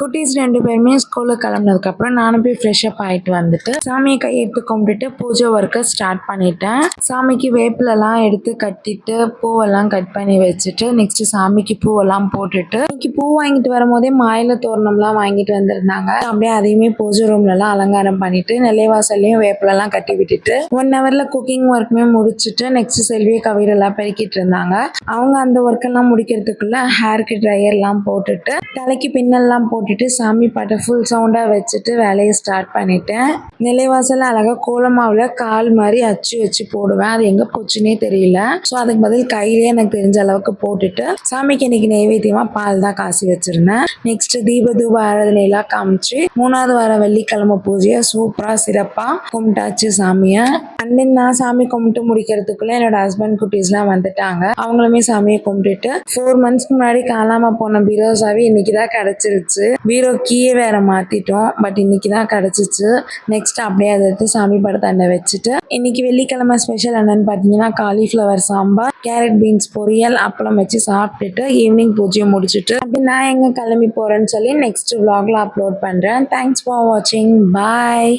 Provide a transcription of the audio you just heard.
குட்டீஸ் 2 பேருமே ஸ்கூலுக்கு கிளம்புனதுக்கப்புறம் நானும் போய் ஃப்ரெஷ் அப் ஆகிட்டு வந்துட்டு சாமியை கையெடுத்து கும்பிட்டுட்டு பூஜை ஒர்க்கை ஸ்டார்ட் பண்ணிட்டேன். சாமிக்கு வேப்பிலெல்லாம் எடுத்து கட்டிட்டு பூவெல்லாம் கட் பண்ணி வச்சுட்டு நெக்ஸ்ட் சாமிக்கு பூவெல்லாம் போட்டுட்டு இன்னைக்கு பூ வாங்கிட்டு வரும்போதே மாயில தோரணம்லாம் வாங்கிட்டு வந்திருந்தாங்க. அப்படியே அதையுமே பூஜை ரூம்லலாம் அலங்காரம் பண்ணிட்டு நிலைவாசல்லையும் வேப்பிலெல்லாம் கட்டி விட்டுட்டு 1 ஹவர்ல குக்கிங் ஒர்க்குமே முடிச்சுட்டு நெக்ஸ்ட் செல்வியை கவிரெல்லாம் பெருக்கிட்டு இருந்தாங்க. அவங்க அந்த ஒர்க்கெல்லாம் முடிக்கிறதுக்குள்ள ஹேருக்கு ட்ரையர்லாம் போட்டுட்டு தலைக்கு பின்னல்லாம் போட்டுட்டு சாமி பாட்டை ஃபுல் சவுண்டா வச்சுட்டு வேலையை ஸ்டார்ட் பண்ணிட்டேன். நிலைவாசல் அழகா கோலமாவுல கால் மாதிரி அச்சு வச்சு போடுவேன். அது எங்க போச்சுன்னே தெரியல. ஸோ அதுக்கு பதில் கையிலேயே எனக்கு தெரிஞ்ச அளவுக்கு போட்டுட்டு சாமிக்கு இன்னைக்கு நைவேத்தியமா பால் தான் காசி வச்சிருந்தேன். நெக்ஸ்ட் தீப தூப ஆராதனையெல்லாம் காமிச்சு 3வது வாரம் வெள்ளிக்கிழமை பூஜையை சூப்பரா சிறப்பா கும்பிட்டாச்சு சாமியை. அண்ட் நான் சாமி கும்பிட்டு முடிக்கிறதுக்குள்ள என்னோட ஹஸ்பண்ட் குட்டீஸ்லாம் வந்துட்டாங்க. அவங்களுமே சாமியை கும்பிட்டுட்டு 4 மந்த்ஸ்க்கு முன்னாடி காணாம போன பீரோ சாவி இன்னைக்கு தான் கிடைச்சிருச்சு. பீரோ கீயே வேற மாத்திட்டோம். பட் இன்னைக்கு தான் கிடைச்சிச்சு. நெக்ஸ்ட் அப்படியே அதை எடுத்து சாமி படத்தாண்ட வச்சுட்டு இன்னைக்கு வெள்ளிக்கிழமை ஸ்பெஷல் என்னன்னு பார்த்தீங்கன்னா காலிஃப்ளவர் சாம்பார், கேரட் பீன்ஸ் பொரியல், அப்பளம் வச்சு சாப்பிட்டுட்டு ஈவினிங் பூஜையை முடிச்சுட்டு அப்படி நான் எங்க கிளம்பி போறேன்னு சொல்லி நெக்ஸ்ட் vlogல அப்லோட் பண்றேன். தேங்க்ஸ் ஃபார் வாட்சிங். பாய்.